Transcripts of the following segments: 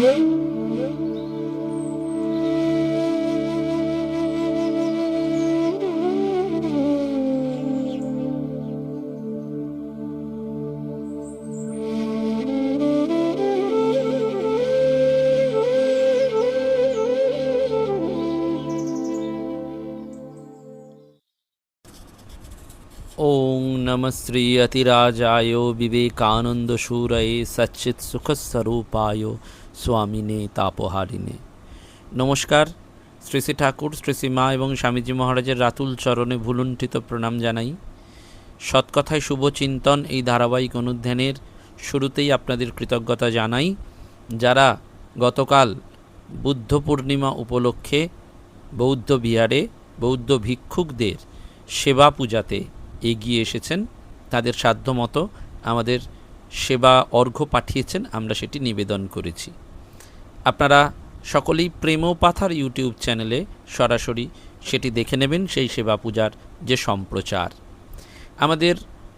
ओं नमः श्री अतिराजाय विवेकानंद शूरये सच्चित सुखस्वरूपाय स्वामिने तापहारिणे। नमस्कार। श्री श्री ठाकुर श्री श्री मा एवं स्वामीजी महाराजेर रातुल चरणे भूलुंठित प्रणाम जानाई। सत्कथाय शुभ चिंतन এই ধারাবাহিক অনুধ্যানের শুরুতেই আপনাদের কৃতজ্ঞতা জানাই যারা গতকাল বুদ্ধ পূর্ণিমা উপলক্ষে বৌদ্ধ বিহারে বৌদ্ধ ভিক্ষুকদের সেবা পূজাতে এগিয়ে এসেছেন, তাদের সাধ্যমতো আমাদের সেবা অর্ঘ্য পাঠিয়েছেন, আমরা সেটি নিবেদন করেছি। আপনারা সকলেই প্রেমপাথার ইউটিউব চ্যানেলে সরাসরি সেটি দেখে নেবেন, সেই সেবা পূজার যে সম্প্রচার। আমাদের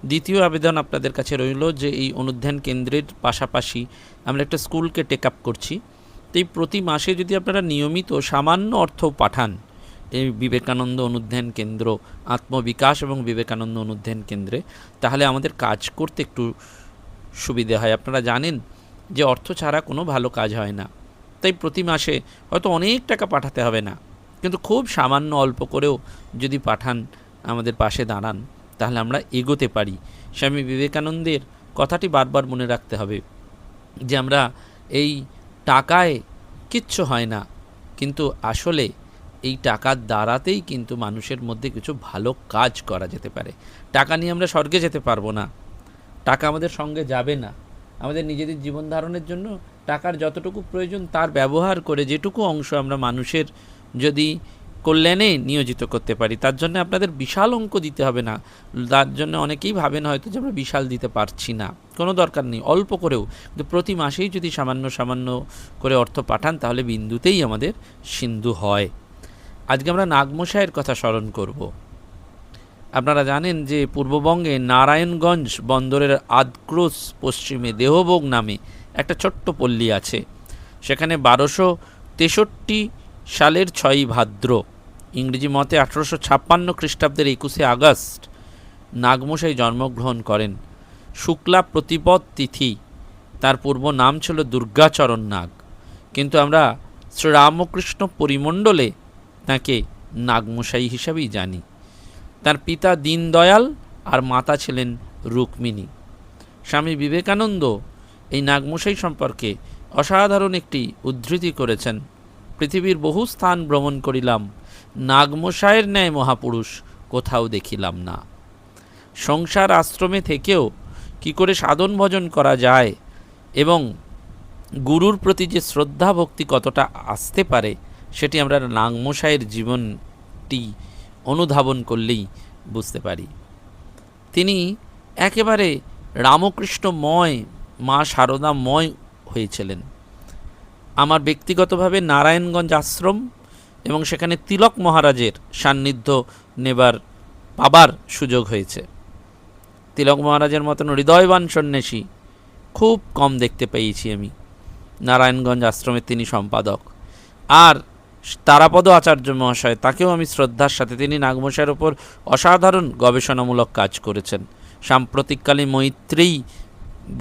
দ্বিতীয় আবেদন আপনাদের কাছে রইল যে এই অনুধ্যান কেন্দ্রের পাশাপাশি আমরা একটা স্কুলকে টেক আপ করছি। তো এই প্রতি মাসে যদি আপনারা নিয়মিত সামান্য অর্থ পাঠান এই বিবেকানন্দ অনুধ্যান কেন্দ্র, আত্মবিকাশ এবং বিবেকানন্দ অনুধ্যান কেন্দ্রে, তাহলে আমাদের কাজ করতে একটু সুবিধে হয়। আপনারা জানেন যে অর্থ ছাড়া কোনো ভালো কাজ হয় না। তাই প্রতি মাসে হয়তো অনেক টাকা পাঠাতে হবে না, কিন্তু খুব সামান্য অল্প করেও যদি পাঠান, আমাদের পাশে দাঁড়ান, তাহলে আমরা এগোতে পারি। স্বামী বিবেকানন্দের কথাটি বারবার মনে রাখতে হবে যে আমরা এই টাকায় কিচ্ছু হয় না, কিন্তু আসলে এই টাকার দ্বারাতেই কিন্তু মানুষের মধ্যে কিছু ভালো কাজ করা যেতে পারে। টাকা নিয়ে আমরা স্বর্গে যেতে পারবো না, টাকা আমাদের সঙ্গে যাবে না। আমাদের নিজেদের জীবন ধারণের জন্য টাকার যতটুকু প্রয়োজন তার ব্যবহার করে যেটুকু অংশ আমরা মানুষের যদি কল্যাণে নিয়োজিত করতে পারি, তার জন্য আপনাদের বিশাল অঙ্ক দিতে হবে না। তার জন্য অনেকেই ভাবেন হয়তো যে আমরা বিশাল দিতে পারছি না, কোনো দরকার নেই, অল্প করেও কিন্তু প্রতি মাসেই যদি সামান্য সামান্য করে অর্থ পাঠান, তাহলে বিন্দুতেই আমাদের সিন্ধু হয়। আজকে আমরা নাগমশাইয়ের কথা স্মরণ করব। আপনারা জানেন যে পূর্ববঙ্গে নারায়ণগঞ্জ বন্দরের আদক্রোশ পশ্চিমে দেহভোগ নামে একটা ছোট্ট পল্লী আছে। সেখানে 1263 সালের 6ই ভাদ্র, ইংরেজি মতে 1856 খ্রিস্টাব্দের 21শে আগস্ট নাগমশাই জন্মগ্রহণ করেন। শুক্লা প্রতিপদ তিথি, তার পূর্ব নাম ছিল দুর্গাচরণ নাগ, কিন্তু আমরা শ্রীরামকৃষ্ণ পরিমণ্ডলে তাকে নাগমশাই হিসাবেই জানি। তার পিতা দীনদয়াল আর মাতা ছিলেন রুক্মিণী। স্বামী বিবেকানন্দ এই নাগমশাই সম্পর্কে অসাধারণ একটি উদ্ধৃতি করেছেন। পৃথিবীর বহু স্থান ভ্রমণ করিলাম, নাগমশাইয়ের ন্যায় মহাপুরুষ কোথাও দেখিলাম না। সংসার আশ্রমে থেকেও কি করে সাধন ভজন করা যায় এবং গুরুর প্রতি যে শ্রদ্ধা ভক্তি কতটা আসতে পারে, সেটি আমরা নাগমশাইয়ের জীবনটি অনুধাবন করলেই বুঝতে পারি। তিনি একেবারে রামকৃষ্ণময়, মা শারদাময় হয়েছিলেন। আমার ব্যক্তিগতভাবে নারায়ণগঞ্জ আশ্রম এবং সেখানে তিলক মহারাজের সান্নিধ্য পাবার সুযোগ হয়েছে। তিলক মহারাজের মতন হৃদয়বান সন্ন্যাসী খুব কম দেখতে পেয়েছি আমি। নারায়ণগঞ্জ আশ্রমের তিনি সম্পাদক। আর তারাপদ আচার্য মহাশয়, তাকেও আমি শ্রদ্ধার সাথে, তিনি নাগমশাইয়ের ওপর অসাধারণ গবেষণামূলক কাজ করেছেন। সাম্প্রতিককালে মৈত্রেয়ী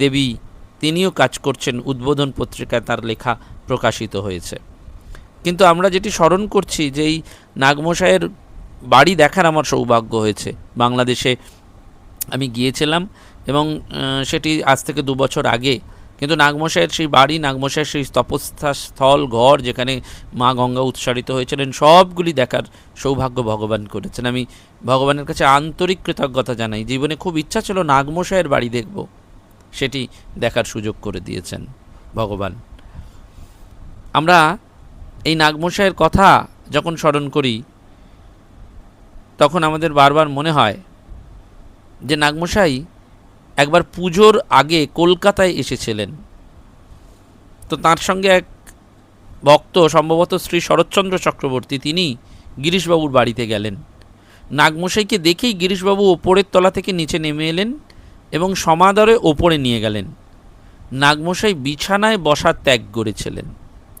দেবী, তিনিও কাজ করছেন, উদ্বোধন পত্রিকায় তার লেখা প্রকাশিত হয়েছে। কিন্তু আমরা যেটি স্মরণ করছি যে এই নাগমশাইয়ের বাড়ি দেখার আমার সৌভাগ্য হয়েছে। বাংলাদেশে আমি গিয়েছিলাম এবং সেটি আজ থেকে 2 বছর আগে, কিন্তু নাগমশাইয়ের সেই বাড়ি, নাগমশাইয়ের সেই তপস্থা স্থল, ঘর যেখানে মা গঙ্গা উৎসারিত হয়েছিলেন, সবগুলি দেখার সৌভাগ্য ভগবান করেছেন। আমি ভগবানের কাছে আন্তরিক কৃতজ্ঞতা জানাই। জীবনে খুব ইচ্ছা ছিল নাগমশাইয়ের বাড়ি দেখব, সেটি দেখার সুযোগ করে দিয়েছেন ভগবান। আমরা এই নাগমশাইয়ের কথা যখন স্মরণ করি, তখন আমাদের বারবার মনে হয় যে নাগমশাই একবার পুজোর আগে কলকাতায় এসেছিলেন। তো তার সঙ্গে এক ভক্ত, সম্ভবত শ্রী শরৎচন্দ্র চক্রবর্তী, তিনি গিরিশবাবুর বাড়িতে গেলেন। নাগমশাইকে দেখেই গিরিশবাবু ওপরের তলা থেকে নিচে নেমে এলেন এবং সমাদরে ওপরে নিয়ে গেলেন। নাগমশাই বিছানায় বসা ত্যাগ করেছিলেন।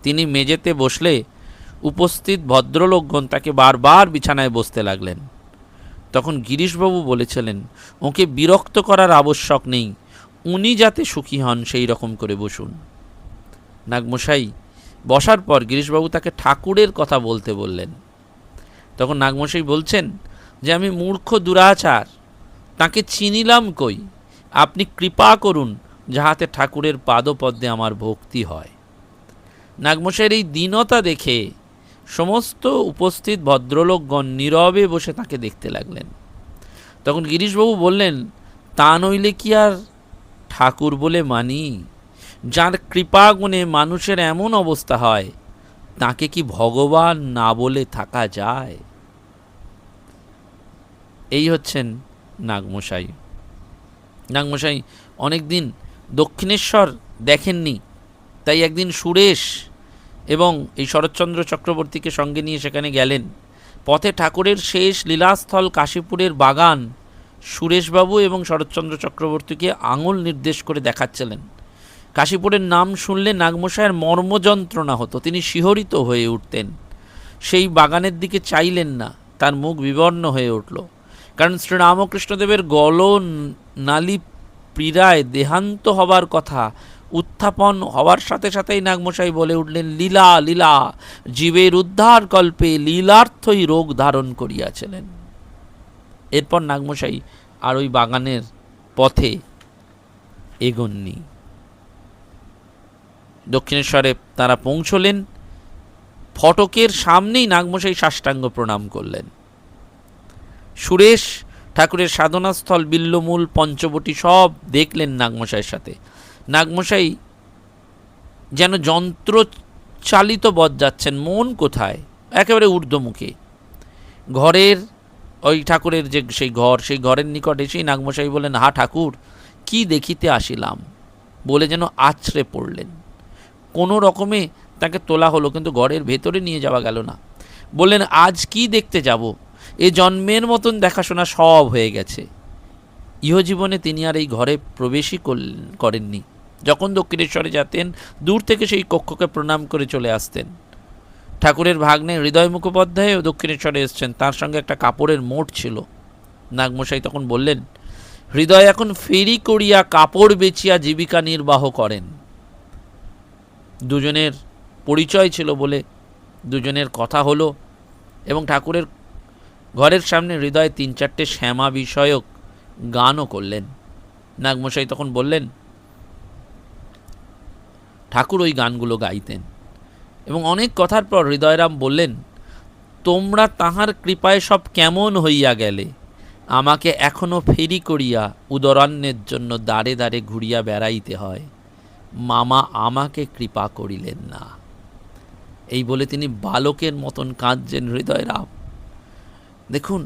তিনি মেঝেতে বসলে উপস্থিত ভদ্রলোকগণ তাকে বারবার বিছানায় বসতে লাগলেন। তখন গিরিশবাবু বলেছিলেন, ওকে বিরক্ত করার আবশ্যক নেই, উনি যাতে সুখী হন সেই রকম করে বসুন। নাগমশাই বসার পর গিরিশবাবু তাকে ঠাকুরের কথা বলতে বললেন। তখন নাগমশাই বলছেন যে আমি মূর্খ দুরাচার, তাকে চিনিলাম কই, আপনি কৃপা করুন যাহাতে ঠাকুরের পাদপদ্মে আমার ভক্তি হয়। নাগমশাইয়ের এই দীনতা দেখে সমস্ত উপস্থিত ভদ্রলোকগণ নীরবে বসে তাকে দেখতে লাগলেন। তখন গিরিশবাবু বললেন, তা নইলে কি আর ঠাকুর বলে মানি? যার কৃপাগুণে মানুষের এমন অবস্থা হয়, তাকে কি ভগবান না বলে থাকা যায়? এই হচ্ছেন নাগমশাই। নাগমশাই অনেক দিন দক্ষিণেশ্বর দেখেননি, তাই একদিন সুরেশ এবং এই শরৎচন্দ্র চক্রবর্তীকে সঙ্গে নিয়ে সেখানে গেলেন। পথে ঠাকুরের শেষ লীলাস্থল কাশীপুরের বাগান সুরেশবাবু এবং শরৎচন্দ্র চক্রবর্তীকে আঙুল নির্দেশ করে দেখাচ্ছিলেন। কাশীপুরের নাম শুনলে নাগমশাইয়ের মর্মযন্ত্রণা হতো, তিনি শিহরিত হয়ে উঠতেন। সেই বাগানের দিকে চাইলেন না, তার মুখ বিবর্ণ হয়ে উঠল। কারণ শ্রীরামকৃষ্ণদেবের গল নালী পীড়ায় দেহান্ত হবার কথা উত্থাপন হওয়ার সাথে সাথেই নাগমশাই বলে উঠলেন, লীলা লীলা, জীবের উদ্ধার কল্পে লীলার্থই রোগ ধারণ করিয়াছিলেন। এরপর নাগমশাই আর ওই বাগানের পথে এগোননি। দক্ষিণেশ্বরে তারা পৌঁছলেন। ফটকের সামনেই নাগমশাই সাষ্টাঙ্গ প্রণাম করলেন। সুরেশ ঠাকুরের সাধনাস্থল, বিল্লমূল, পঞ্চবটি সব দেখলেন নাগমশাইয়ের সাথে। নাগমশাই যেন যন্ত্রচালিত বধ যাচ্ছেন, মন কোথায়, একেবারে ঊর্ধ্বমুখে। ঘরের ওই ঠাকুরের যে সেই ঘর, সেই ঘরের নিকট এসেই নাগমশাই বললেন, হা ঠাকুর, কি দেখিতে আসিলাম, বলে যেন আছড়ে পড়লেন। কোনো রকমে তাকে তোলা হলো, কিন্তু ঘরের ভেতরে নিয়ে যাওয়া গেল না। বললেন, আজ কি দেখতে যাব, এ জন্মের মতন দেখাশোনা সব হয়ে গেছে। ইহজীবনে তিনি আর এই ঘরে প্রবেশই করেননি। যখন দক্ষিণেশ্বরে যেতেন, দূর থেকে সেই কক্ষকে প্রণাম করে চলে আসতেন। ঠাকুরের ভাগ্নে হৃদয় মুখোপাধ্যায়ও দক্ষিণেশ্বরে এসছেন, তার সঙ্গে একটা কাপড়ের মোট ছিল। নাগমশাই তখন বললেন, হৃদয় এখন ফেরি করিয়া কাপড় বেচিয়া জীবিকা নির্বাহ করেন। দুজনের পরিচয় ছিল বলে দুজনের কথা হলো, এবং ঠাকুরের ঘরের সামনে হৃদয় 3-4টে শ্যামা বিষয়ক গানও করলেন। নাগমশাই তখন বললেন, ঠাকুর ওই গানগুলো গাইতেন। এবং অনেক কথার পর হৃদয়রাম বললেন, তোমরা তাহার কৃপায় সব কেমন হইয়া গেলে, আমাকে এখনো ফেরি করিয়া উদরান্নের জন্য দাঁড়ে দাঁড়ে ঘুরিয়া বেড়াইতে হয়, মামা আমাকে কৃপা করিলেন না। এই বলে তিনি বালকের মতন কাঁদছেন হৃদয়রাম। দেখুন,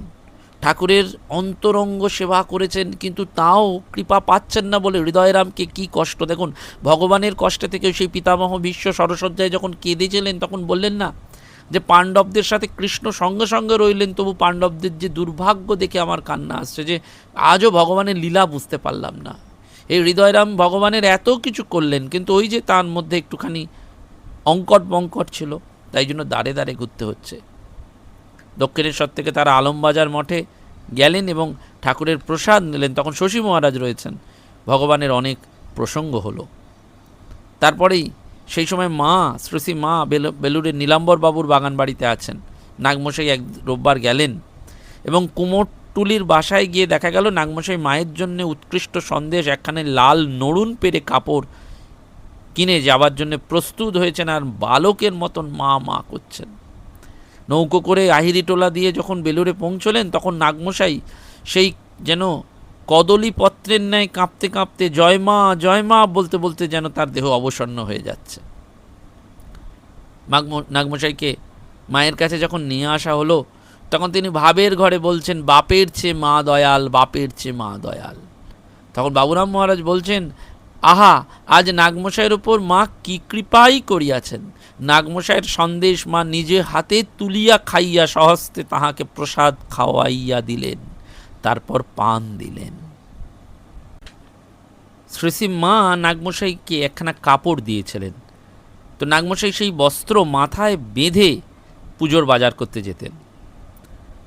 ঠাকুরের অন্তরঙ্গ সেবা করেছেন, কিন্তু তাও কৃপা পাচ্ছেন না বলে হৃদয়রামকে কি কষ্ট। দেখুন, ভগবানের কষ্টে থেকে সেই পিতামহ ভীষ্ম সরসজ্জায় যখন কেঁদেছিলেন, তখন বললেন না যে পাণ্ডবদের সাথে কৃষ্ণ সঙ্গে সঙ্গে রইলেন, তবু পাণ্ডবদের যে দুর্ভাগ্য দেখে আমার কান্না আসছে, যে আজও ভগবানের লীলা বুঝতে পারলাম না। এই হৃদয়রাম ভগবানের এত কিছু করলেন, কিন্তু ওই যে তার মধ্যে একটুখানি অঙ্কট বঙ্কট ছিল, তাই জন্য দাঁড়ে দাঁড়ে ঘুরতে হচ্ছে। দক্ষিণেশ্বর থেকে তারা আলমবাজার মঠে গেলেন এবং ঠাকুরের প্রসাদ নিলেন। তখন শশী মহারাজ রয়েছেন। ভগবানের অনেক প্রসঙ্গ হলো। তারপরেই সেই সময় মা, শ্রী মা বেলুরের নীলাম্বর বাবুর বাগান বাড়িতে আছেন। নাগমশাই এক রোববার গেলেন এবং কুমোরটুলির বাসায় গিয়ে দেখা গেল নাগমশাই মায়ের জন্য উৎকৃষ্ট সন্দেশ, একখানে লাল নড়ুন পেরে কাপড় কিনে যাবার জন্য প্রস্তুত হয়েছেন, আর বালকের মতন মা মা করছেন। নৌকো করে আহিরিটোলা দিয়ে যখন বেলুড়ে পৌঁছলেন, তখন নাগমশাই সেই যেন কদলী পত্রের ন্যায় কাঁপতে কাঁপতে জয় মা বলতে বলতে যেন তার দেহ অবসন্ন হয়ে যাচ্ছে। নাগমশাইকে মায়ের কাছে যখন নিয়ে আসা হলো, তখন তিনি ভাবের ঘরে বলছেন, বাপের চেয়ে মা দয়াল, বাপের চেয়ে মা দয়াল। তখন বাবুরাম মহারাজ বলছেন, আহা, আজ নাগমশাইয়ের উপর মা কি কৃপাই করিয়াছেন। নাগমশাইয়ের সন্দেশ মা নিজে হাতে তুলিয়া খাইয়া সহস্তে তাহাকে প্রসাদ খাওয়াইয়া দিলেন, তারপর পান দিলেন। শ্রী শ্রী মা নাগমশাইকে একখানা কাপড় দিয়েছিলেন। তো নাগমশাই সেই বস্ত্র মাথায় বেঁধে পুজোর বাজার করতে যেতেন।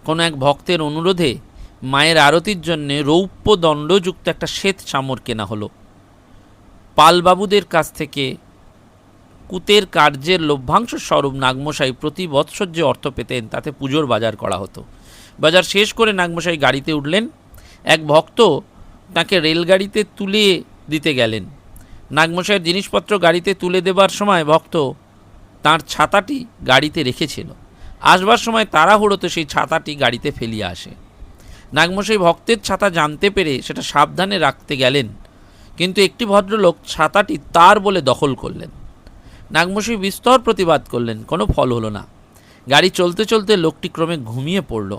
কোনো এক ভক্তের অনুরোধে মায়ের আরতির জন্যে রৌপ্য দণ্ডযুক্ত একটা শ্বেত চামর কেনা হলো। পালবাবুদের কাছ থেকে কুতের কার্যের লভ্যাংশ স্বরূপ নাগমশাই প্রতি বৎসর যে অর্থ পেতেন তাতে পুজোর বাজার করা হতো। বাজার শেষ করে নাগমশাই গাড়িতে উঠলেন। এক ভক্ত তাকে রেলগাড়িতে তুলে দিতে গেলেন। নাগমশাইয়ের জিনিসপত্র গাড়িতে তুলে দেবার সময় ভক্ত তাঁর ছাতাটি গাড়িতে রেখেছিল। আসবার সময় তাড়াহুড়োতে সেই ছাতাটি গাড়িতে ফেলিয়ে আসে। নাগমশাই ভক্তের ছাতা জানতে পেরে সেটা সাবধানে রাখতে গেলেন, কিন্তু একটি ভদ্রলোক ছাতাটি তার বলে দখল করলেন। নাগমশাই বিস্তর প্রতিবাদ করলেন, কোনো ফল হলো না। গাড়ি চলতে চলতে লোকটি ক্রমে ঘুমিয়ে পড়ল।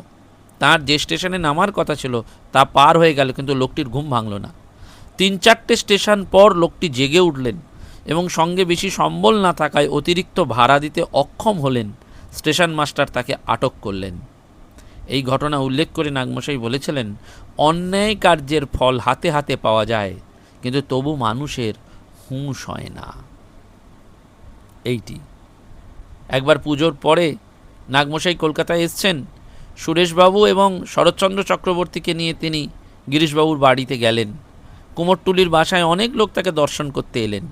তার যে স্টেশনে নামার কথা ছিল তা পার হয়ে গেল, কিন্তু লোকটির ঘুম ভাঙল না। 3-4টে স্টেশন পর লোকটি জেগে উঠলেন এবং সঙ্গে বেশি সম্বল না থাকায় অতিরিক্ত ভাড়া দিতে অক্ষম হলেন। স্টেশন মাস্টার তাকে আটক করলেন। এই ঘটনা উল্লেখ করে নাগমশাই বলেছিলেন, অন্যায় কার্যের ফল হাতে হাতে পাওয়া যায়, কিন্তু তবু মানুষের হুঁশ হয় না। এইটি একবার পুজোর পরে নাগমশাই কলকাতায় এসছেন। সুরেশবাবু এবং শরৎচন্দ্র চক্রবর্তীকে নিয়ে তিনি গিরিশবাবুর বাড়িতে গেলেন। কুমোরটুলির বাসায় অনেক লোক তাকে দর্শন করতে এলেন,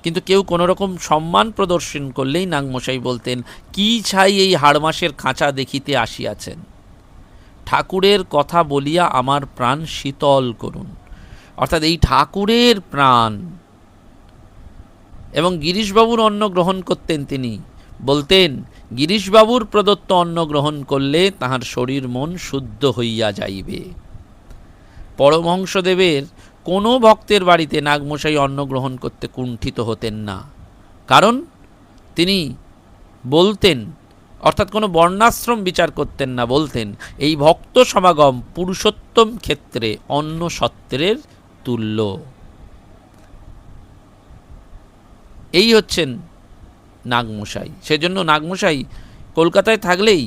কিন্তু কেউ কোনো রকম সম্মান প্রদর্শন করলেই নাগমশাই বলতেন, কি ছাই এই হাড়মাসের খাঁচা দেখিতে আসিয়াছেন, ঠাকুরের কথা বলিয়া আমার প্রাণ শীতল করুন। অর্থাৎ এই ঠাকুরের প্রাণ। এবং গিরিশবাবুর অন্ন গ্রহণ করতেন তিনি, বলতেন গিরিশবাবুর প্রদত্ত অন্ন গ্রহণ করলে তাহার শরীর মন শুদ্ধ হইয়া যাইবে। পরমহংসদেবের কোনো ভক্তের বাড়িতে নাগমশাই অন্ন গ্রহণ করতে কুণ্ঠিত হতেন না, কারণ তিনি বলতেন, অর্থাৎ কোনো বর্ণাশ্রম বিচার করতেন না, বলতেন এই ভক্ত সমাগম পুরুষোত্তম ক্ষেত্রে অন্ন সত্রের তুল্য। এই হচ্ছেন নাগমশাই। সেজন্য নাগমশাই কলকাতায় থাকলেই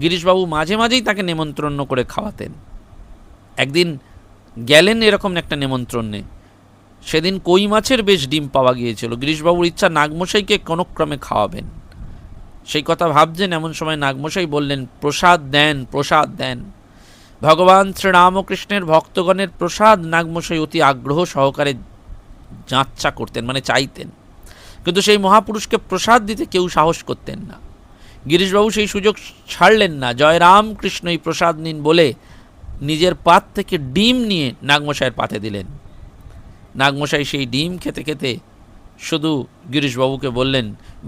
গিরিশবাবু মাঝে মাঝেই তাকে নেমন্ত্রণ করে খাওয়াতেন। একদিন গেলেন এরকম একটা নেমন্ত্রণে, সেদিন কই মাছের বেশ ডিম পাওয়া গিয়েছিল। গিরিশবাবুর ইচ্ছা নাগমশাইকে কোনো ক্রমে খাওয়াবেন। সেই কথা ভাবছেন, এমন সময় নাগমশাই বললেন, প্রসাদ দেন, প্রসাদ দেন। ভগবান শ্রীরামকৃষ্ণের ভক্তগণের প্রসাদ নাগমশাই অতি আগ্রহ সহকারে যাচ্ছা করতেন, মানে চাইতেন, কিন্তু সেই মহাপুরুষকে প্রসাদ দিতে কেউ সাহস করতেন না। গিরিশবাবু সেই সুযোগ ছাড়লেন না। জয় রামকৃষ্ণ, এই প্রসাদ নিন বলে নিজের পাত থেকে ডিম নিয়ে নাগমশাইয়ের পাতে দিলেন। নাগমশাই সেই ডিম খেতে খেতে শুধু গিরিশবাবুকে বললেন,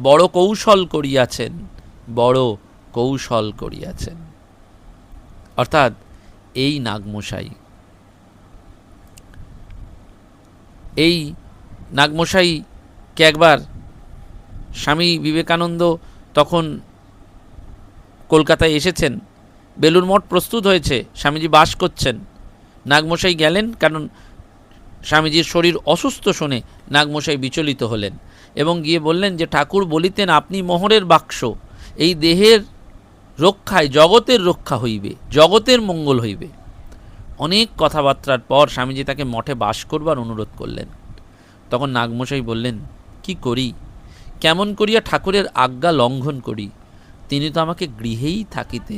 বড় কৌশল করিয়াছেন, বড় কৌশল করিয়াছেন। অর্থাৎ এই নাগমশাই, এই নাগমশাইকে একবার স্বামী বিবেকানন্দ তখন কলকাতায় এসেছেন, বেলুড় মঠ প্রস্তুত হয়েছে, স্বামীজি বাস করছেন। নাগমশাই গেলেন, কারণ স্বামীজির শরীর অসুস্থ শুনে নাগমশাই বিচলিত হলেন এবং গিয়ে বললেন যে ঠাকুর বলিতেন, আপনি মোহরের বাক্স, এই দেহের রক্ষায় জগতের রক্ষা হইবে, জগতের মঙ্গল হইবে। অনেক কথাবার্তার পর স্বামীজি তাকে মঠে বাস করবার অনুরোধ করলেন। তখন নাগমশাই বললেন, কি করি, কেমন করিয়া ঠাকুরের আজ্ঞা লঙ্ঘন করি, তিনি তো আমাকে গৃহেই থাকিতে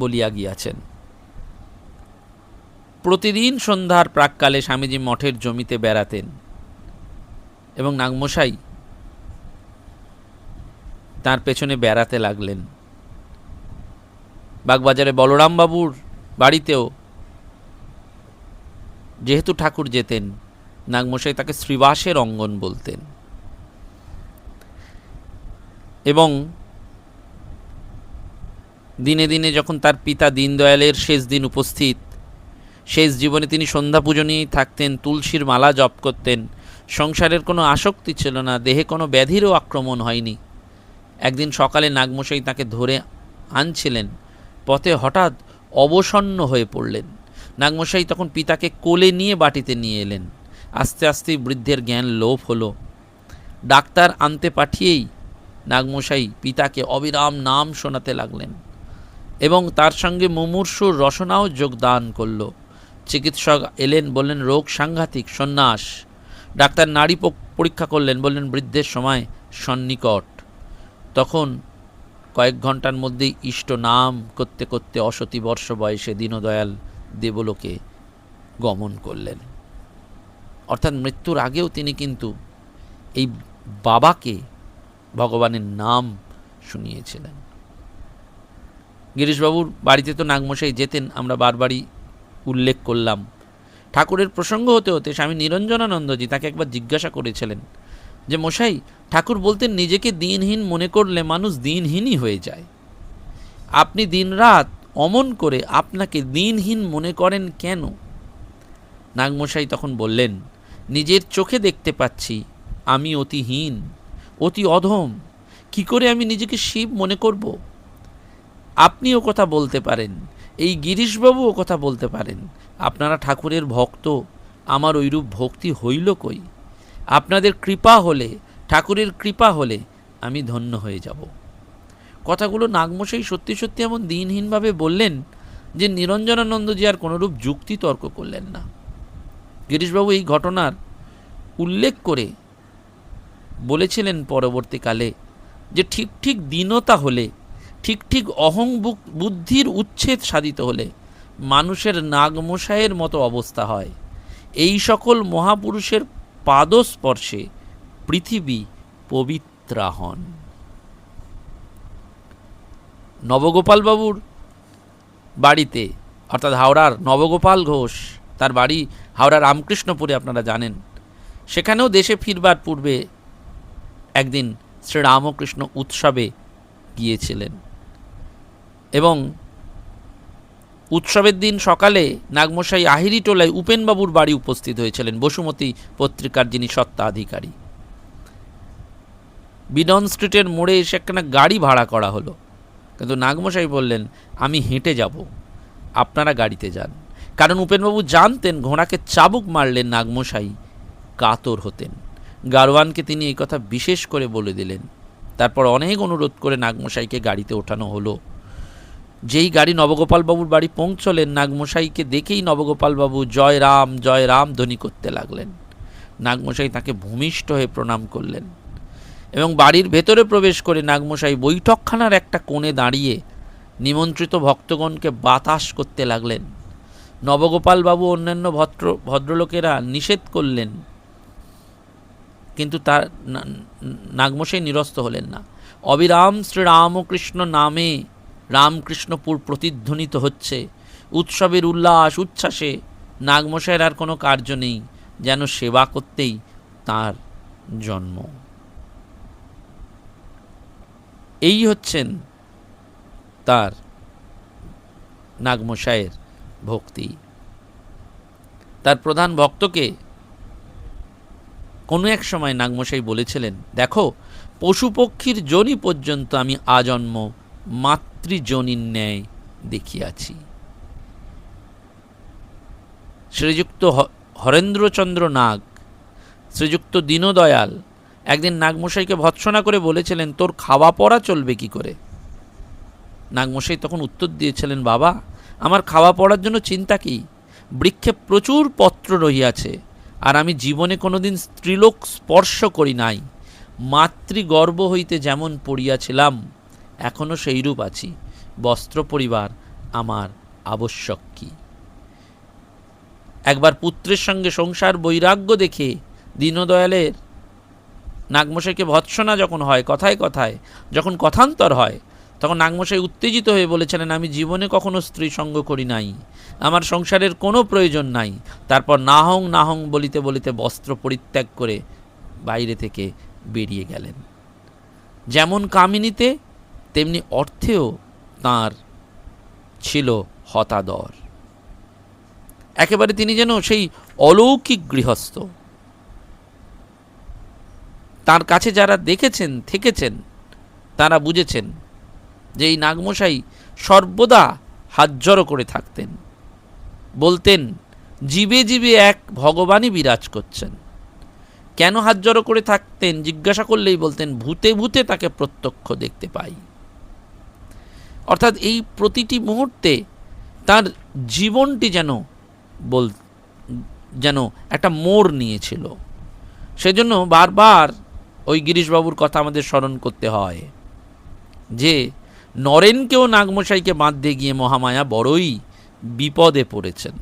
বলিয়া গিয়াছেন। প্রতিদিন সন্ধ্যার প্রাককালে স্বামীজি মঠের জমিতে বেড়াতেন এবং নাগমশাই তার পেছনে বেড়াতে লাগলেন। বাগবাজারে বলরামবাবুর বাড়িতেও যেহেতু ঠাকুর যেতেন, নাগমশাই তাকে শ্রীবাসের অঙ্গন বলতেন। এবং দিনে দিনে যখন তার পিতা দীনদয়ালের শেষ দিন উপস্থিত, শেষ জীবনে তিনি সন্ধ্যা পুজো নিয়েই থাকতেন, তুলসীর মালা জপ করতেন, সংসারের কোনো আসক্তি ছিল না, দেহে কোনো ব্যাধিরও আক্রমণ হয়নি। একদিন সকালে নাগমশাই তাকে ধরে আনছিলেন, পথে হঠাৎ অবসন্ন হয়ে পড়লেন। নাগমশাই তখন পিতাকে কোলে নিয়ে বাটিতে নিয়ে এলেন। আস্তে আস্তে বৃদ্ধের জ্ঞান লোপ হলো। ডাক্তার আনতে পাঠিয়েই নাগমশাই পিতাকে অবিরাম নাম শোনাতে লাগলেন এবং তার সঙ্গে মুমূর্ষুর রসনাও যোগদান করল। চিকিৎসক এলেন, বললেন রোগ সাংঘাতিক, সন্ন্যাস। ডাক্তার নাড়ি পরীক্ষা করলেন, বললেন বৃদ্ধের সময় সন্নিকট। তখন কয়েক ঘন্টার মধ্যেই ইষ্ট নাম করতে করতে অশতি বর্ষ বয়সে দীনদয়াল দেবলোকে গমন করলেন। অর্থাৎ মৃত্যুর আগেও তিনি কিন্তু এই বাবাকে ভগবানের নাম শুনিয়েছিলেন। গিরিশবাবুর বাড়িতে তো নাগমশাই যেতেন, আমরা বারবারই উল্লেখ করলাম। ঠাকুরের প্রসঙ্গ হতে হতে স্বামী নিরঞ্জনানন্দজি তাকে একবার জিজ্ঞাসা করেছিলেন যে মশাই, ঠাকুর বলতেন নিজেকে দিনহীন মনে করলে মানুষ দিনহীনই হয়ে যায়। আপনি দিনরাত অমন করে আপনাকে দিনহীন মনে করেন কেন? নাগমশাই তখন বললেন, নিজের চোখে দেখতে পাচ্ছি আমি অতিহীন, অতি অধম। কি করে আমি নিজেকে শিব মনে করব? আপনিও কথা বলতে পারেন, এই গিরিশবাবুও কথা বলতে পারেন, আপনারা ঠাকুরের ভক্ত, আমার ওইরূপ ভক্তি হইল কই? আপনাদের কৃপা হলে, ঠাকুরের কৃপা হলে আমি ধন্য হয়ে যাব। কথাগুলো নাগমশাই সত্যি সত্যি এমন দিনহীনভাবে বললেন যে নিরঞ্জনানন্দজি আর কোনোরূপ যুক্তি তর্ক করলেন না। গিরিশবাবু এই ঘটনার উল্লেখ করে বলেছিলেন পরবর্তীকালে যে ঠিক ঠিক দীনতা হলে, ঠিক ঠিক অহং বুদ্ধির উচ্ছেদ সাধিত হলে মানুষের নাগমশাইয়ের মতো অবস্থা হয়। এই সকল মহাপুরুষের পাদস্পর্শে পৃথিবী পবিত্রা হন। নবগোপালবাবুর বাড়িতে, অর্থাৎ হাওড়ার নবগোপাল ঘোষ, তার বাড়ি হাওড়া রামকৃষ্ণপুরে, আপনারা জানেন। সেখানেও দেশে ফিরবার পূর্বে একদিন শ্রীরামকৃষ্ণ উৎসবে গিয়েছিলেন এবং উৎসবের দিন সকালে নাগমশাই আহিরি টোলায় উপেনবাবুর বাড়ি উপস্থিত হয়েছিলেন, বসুমতী পত্রিকার যিনি সত্ত্বাধিকারী। বিডন স্ট্রিটের মোড়ে এসে একখানা গাড়ি ভাড়া করা হলো, কিন্তু নাগমশাই বললেন আমি হেঁটে যাব, আপনারা গাড়িতে যান। কারণ উপেনবাবু জানতেন ঘোড়াকে চাবুক মারলে নাগমশাই কাতর হতেন। গারওয়ানকে তিনি এই কথা বিশেষ করে বলে দিলেন। তারপর অনেক অনুরোধ করে নাগমশাইকে গাড়িতে ওঠানো হলো। যেই গাড়ি নবগোপালবাবুর বাড়ি পৌঁছলেন, নাগমশাইকে দেখেই নবগোপালবাবু জয় রাম ধ্বনি করতে লাগলেন। নাগমশাই তাকে ভূমিষ্ঠ হয়ে প্রণাম করলেন এবং বাড়ির ভেতরে প্রবেশ করে নাগমশাই বৈঠকখানার একটা কোণে দাঁড়িয়ে নিমন্ত্রিত ভক্তগণকে বাতাস করতে লাগলেন। নবগোপালবাবু অন্যান্য ভদ্রলোকেরা নিষেধ করলেন, কিন্তু তার নাগমশাই নিরস্ত হলেন না। অবিরাম শ্রীরামকৃষ্ণ নামে রামকৃষ্ণপুর প্রতিধ্বনিত হচ্ছে। উৎসবের উল্লাস উচ্ছ্বাসে নাগমশাইয়ের আর কোনো কার্য নেই, যেন সেবা করতেই তার জন্ম। এই হচ্ছেন তার নাগমশাইয়ের ভক্তি। তার প্রধান ভক্তকে কোনো এক সময় নাগমশাই বলেছিলেন, দেখো পশু পক্ষীর যোনি পর্যন্ত আমি আজন্ম মাতৃযোনির ন্যায় দেখিয়াছি। শ্রীযুক্ত হরেন্দ্রচন্দ্র নাগ, শ্রীযুক্ত দীনদয়াল একদিন নাগমশাইকে ভৎসনা করে বলেছিলেন, তোর খাওয়া পড়া চলবে কি করে? নাগমশাই তখন উত্তর দিয়েছিলেন, বাবা আমার খাওয়া পড়ার জন্য চিন্তা কি? বৃক্ষে প্রচুর পত্র রহিয়াছে, আর আমি জীবনে কোনোদিন স্ত্রীলোক স্পর্শ করি নাই। মাতৃগর্ভ হইতে যেমন পড়িয়াছিলাম এখনও সেইরূপ আছি। বস্ত্র পরিবার আমার আবশ্যক কি? একবার পুত্রের সঙ্গে সংসার বৈরাগ্য দেখে দীনদয়ালের নাগমশাইকে ভৎসনা যখন হয়, কথায় কথায় যখন কথান্তর হয়, তখন নাগমশাই উত্তেজিত হয়ে বলেছিলেন, আমি জীবনে কখনো স্ত্রী সঙ্গ করি নাই, আমার সংসারের কোনো প্রয়োজন নাই। তারপর নাহং নাহং বলিতে বলিতে বস্ত্র পরিত্যাগ করে বাইরে থেকে বেরিয়ে গেলেন। যেমন কামিনীতে তেমনি অর্থেও তাঁর ছিল হতাদর। একেবারে তিনি যেন সেই অলৌকিক গৃহস্থ। তার কাছে যারা দেখেছেন থেকেছেন তারা বুঝেছেন যে এই নাগমশাই সর্বদা হাত জড়ো করে থাকতেন, বলতেন জীবে জীবে এক ভগবানই বিরাজ করছেন। কেন হাত জড়ো করে থাকতেন জিজ্ঞাসা করলেই বলতেন, ভূতে ভূতে তাকে প্রত্যক্ষ দেখতে পাই। অর্থাৎ এই প্রতিটি মুহূর্তে তার জীবনটি যেন বল যেন একটা মোড় নিয়েছিল। সেজন্য বারবার ওই গিরিশবাবুর কথা আমাদের স্মরণ করতে হয় যে নরেনকেও নাগমশাইকে বাঁধতে গিয়ে মহামায়া বড়ই বিপদে পড়েছেন।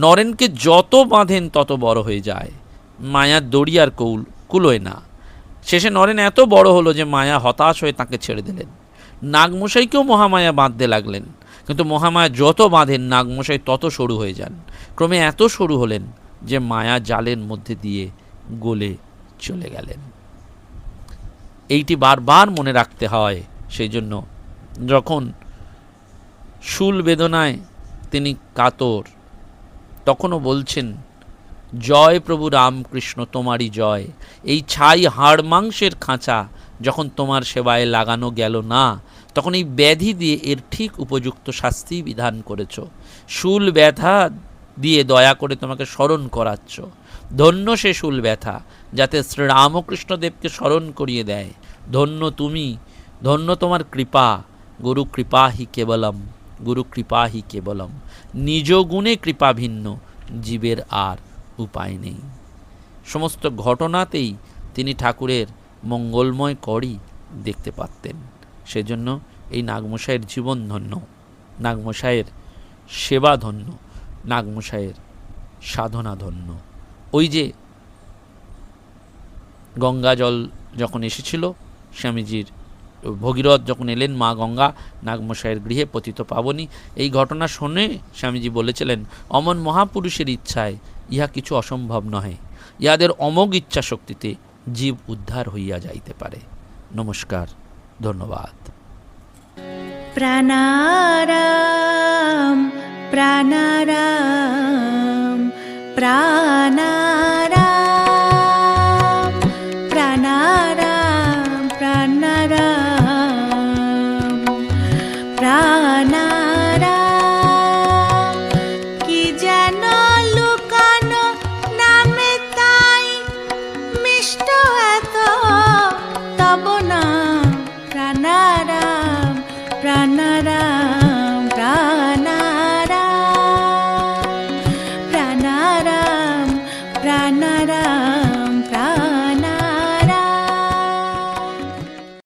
নরেনকে যত বাঁধেন তত বড় হয়ে যায়, মায়ার দড়ি আর কুলোয় না। শেষে নরেন এত বড় হলো যে মায়া হতাশ হয়ে তাকে ছেড়ে দিলেন। নাগমশাইকেও মহামায়া বাঁধতে লাগলেন, কিন্তু মহামায়া যত বাঁধেন নাগমশাই তত সরু হয়ে যান। ক্রমে এত সরু হলেন যে মায়া জালের মধ্যে দিয়ে গলে চলে গেলেন। এইটি বারবার মনে রাখতে হয়। সেই জন্য যখন শূল বেদনায় তিনি কাতর, তখনও বলছেন, জয় প্রভু রামকৃষ্ণ তোমারই জয়। এই ছাই হাড় মাংসের খাঁচা যখন তোমার সেবায় লাগানো গেল না, তখন এই ব্যাধি দিয়ে এর ঠিক উপযুক্ত শাস্তি বিধান করেছ। শূল ব্যথা দিয়ে দয়া করে তোমাকে স্মরণ করাচ্ছ। ধন্য সে শূল ব্যথা যাতে শ্রীরামকৃষ্ণদেবকে স্মরণ করিয়ে দেয়। ধন্য তুমি, ধন্য তোমার কৃপা। গুরু কৃপা হি কেবলম, গুরু কৃপা হি কেবলম। নিজ গুণে কৃপা ভিন্ন, জীবের আর উপায় নেই। সমস্ত ঘটনাতেই তিনি ঠাকুরের মঙ্গলময় করই দেখতে পারতেন। সেজন্য এই নাগমশাইয়ের জীবন ধন্য, নাগমশাইয়ের সেবা ধন্য, নাগমশাইয়ের সাধনা ধন্য। ওই যে গঙ্গা জল যখন এসেছিল স্বামীজির, ভগীরথ যখন এলেন মা গঙ্গা নাগমশাইয়ের গৃহে পতিত পাবনী, এই ঘটনা শুনে স্বামীজি বলেছিলেন, অমন মহাপুরুষের ইচ্ছায় ইহা কিছু অসম্ভব নহে, ইহাদের অমোঘ ইচ্ছা শক্তিতে জীব উদ্ধার হইয়া যাইতে পারে। নমস্কার, ধন্যবাদ। প্রাণারাম প্রাণারাম প্রাণারাম।